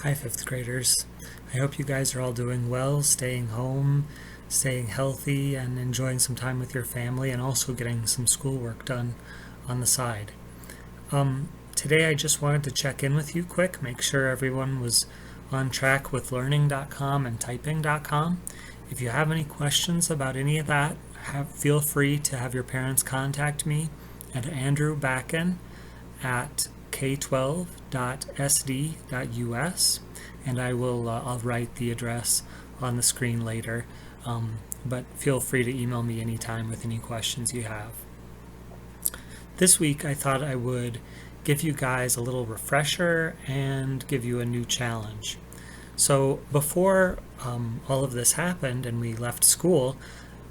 Hi, fifth graders. I hope you guys are all doing well, staying home, staying healthy, and enjoying some time with your family, and also getting some schoolwork done on the side. Today I just wanted to check in with you quick, make sure everyone was on track with learning.com and typing.com. If you have any questions about any of that, feel free to have your parents contact me at Andrew Backen at k12.sd.us, and I'll write the address on the screen later. But feel free to email me anytime with any questions you have. This week I thought I would give you guys a little refresher and give you a new challenge. So before all of this happened and we left school,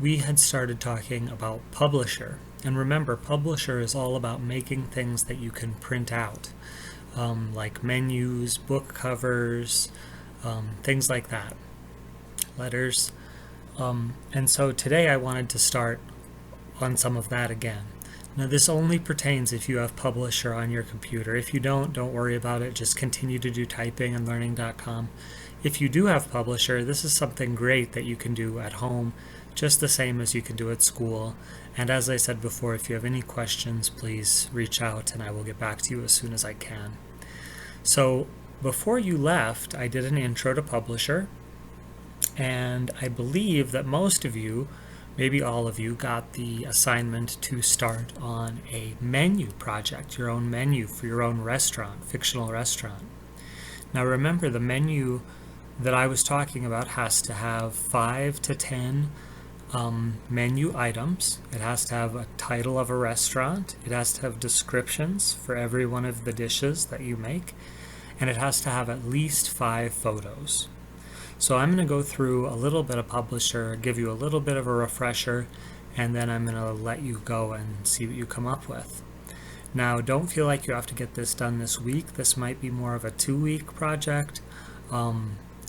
we had started talking about Publisher. And remember, Publisher is all about making things that you can print out, like menus, book covers, things like that, letters. And so today I wanted to start on some of that again. Now this only pertains if you have Publisher on your computer. If you don't worry about it. Just continue to do typing and learning.com. If you do have Publisher, this is something great that you can do at home, just the same as you can do at school. And as I said before, if you have any questions, please reach out and I will get back to you as soon as I can. So before you left, I did an intro to Publisher, and I believe that most of you, maybe all of you, got the assignment to start on a menu project, your own menu for your own restaurant, fictional restaurant. Now remember, the menu that I was talking about has to have 5 to 10 menu items. It has to have a title of a restaurant. It has to have descriptions for every one of the dishes that you make. And it has to have at least 5 photos. So I'm going to go through a little bit of Publisher, give you a little bit of a refresher, and then I'm going to let you go and see what you come up with. Now, don't feel like you have to get this done this week. This might be more of a 2-week project,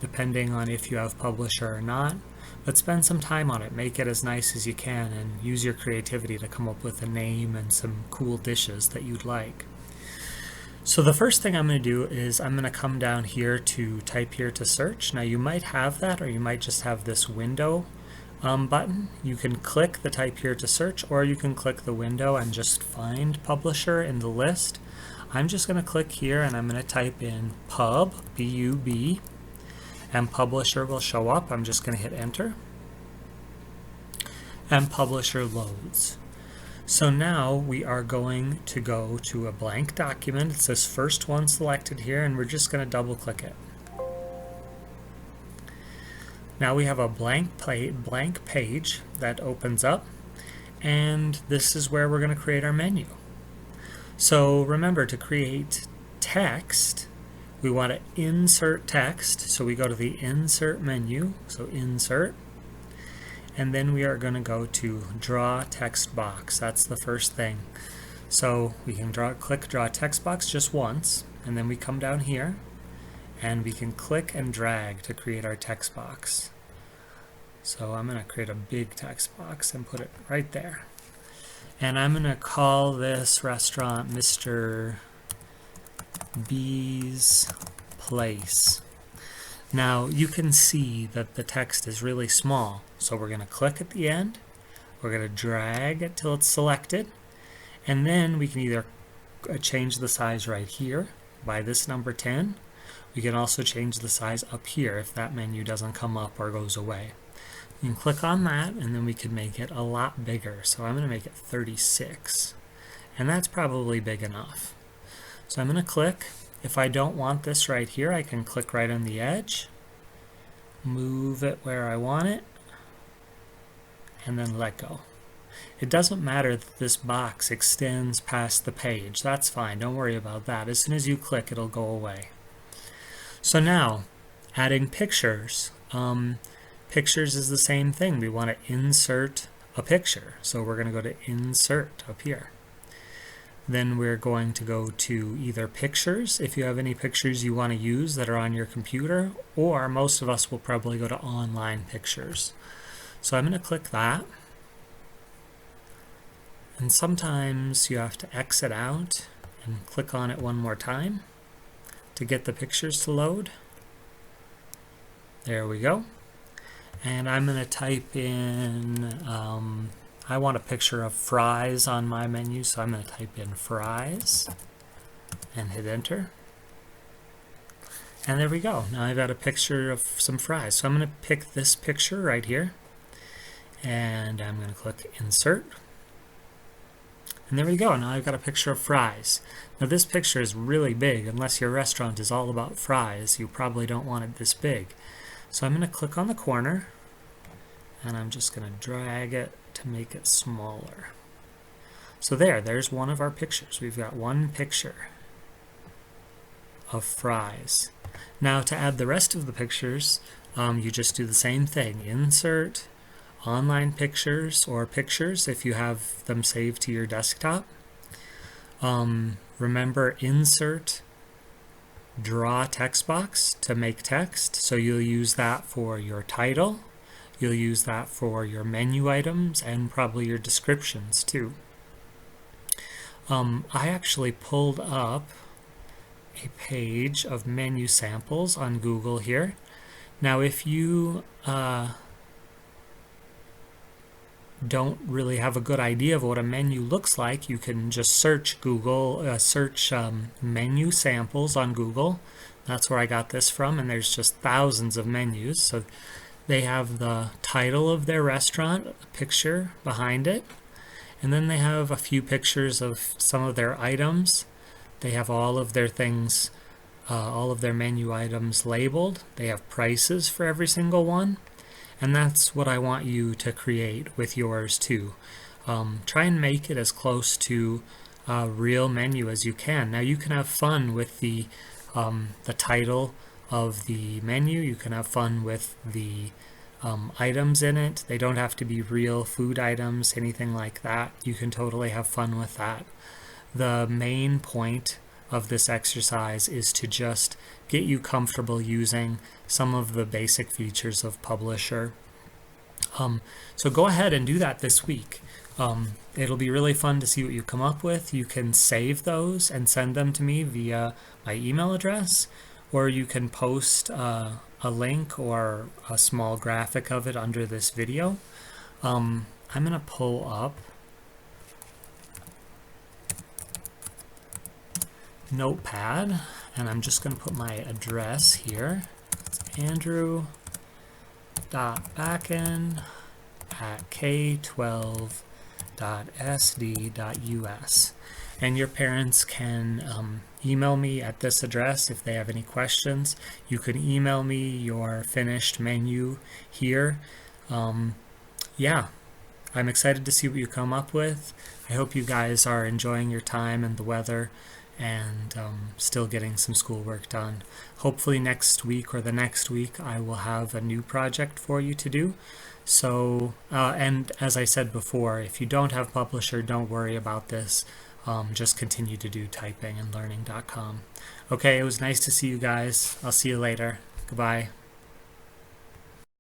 depending on if you have Publisher or not. But spend some time on it. Make it as nice as you can and use your creativity to come up with a name and some cool dishes that you'd like. So the first thing I'm going to do is I'm going to come down here to type here to search. Now you might have that, or you might just have this window button. You can click the type here to search, or you can click the window and just find Publisher in the list. I'm just going to click here and I'm going to type in pub, B-U-B, and Publisher will show up. I'm just going to hit enter, and Publisher loads. So now we are going to go to a blank document. It's this first one selected here, and we're just going to double click it. Now we have a blank page that opens up, and this is where we're going to create our menu. So remember, to create text, we want to insert text. So we go to the insert menu, so insert. And then we are going to go to draw text box. That's the first thing. So we can click draw text box just once, and then we come down here and we can click and drag to create our text box. So I'm going to create a big text box and put it right there. And I'm going to call this restaurant Mr. B's Place. Now you can see that the text is really small, so we're going to click at the end, we're going to drag it till it's selected, and then we can either change the size right here by this number 10. We can also change the size up here if that menu doesn't come up or goes away. You can click on that, and then we can make it a lot bigger. So I'm going to make it 36, and that's probably big enough. So I'm going to click. If I don't want this right here, I can click right on the edge, move it where I want it, and then let go. It doesn't matter that this box extends past the page. That's fine. Don't worry about that. As soon as you click, it'll go away. So now, adding pictures. Pictures is the same thing. We want to insert a picture. So we're going to go to Insert up here. Then we're going to go to either Pictures, if you have any pictures you want to use that are on your computer, or most of us will probably go to Online Pictures. So I'm going to click that. And sometimes you have to exit out and click on it one more time to get the pictures to load. There we go. And I'm going to type in, I want a picture of fries on my menu, so I'm going to type in fries and hit enter. And there we go. Now I've got a picture of some fries. So I'm going to pick this picture right here, and I'm going to click insert. And there we go. Now I've got a picture of fries. Now this picture is really big. Unless your restaurant is all about fries, you probably don't want it this big. So I'm going to click on the corner, and I'm just going to drag it to make it smaller. So there's one of our pictures. We've got one picture of fries. Now to add the rest of the pictures, you just do the same thing. Insert, online pictures, or pictures if you have them saved to your desktop. Remember, insert draw text box to make text. So you'll use that for your title. You'll use that for your menu items and probably your descriptions too. I actually pulled up a page of menu samples on Google here. Now if you don't really have a good idea of what a menu looks like, you can just search Google, menu samples on Google. That's where I got this from, and there's just thousands of menus. So they have the title of their restaurant, a picture behind it, and then they have a few pictures of some of their items. They have all of their things, all of their menu items labeled. They have prices for every single one. And that's what I want you to create with yours too. Try and make it as close to a real menu as you can. Now you can have fun with the title of the menu. You can have fun with the items in it. They don't have to be real food items, anything like that. You can totally have fun with that. The main point of this exercise is to just get you comfortable using some of the basic features of Publisher. So go ahead and do that this week. It'll be really fun to see what you come up with. You can save those and send them to me via my email address, or you can post a link or a small graphic of it under this video. I'm going to pull up Notepad, and I'm just going to put my address here. It's andrew.backen@k12.sd.us. And your parents can email me at this address if they have any questions. You can email me your finished menu here. Yeah, I'm excited to see what you come up with. I hope you guys are enjoying your time and the weather, and still getting some schoolwork done. Hopefully next week or the next week I will have a new project for you to do. So, and as I said before, if you don't have Publisher, don't worry about this. Just continue to do typing and learning.com. Okay, it was nice to see you guys. I'll see you later. Goodbye.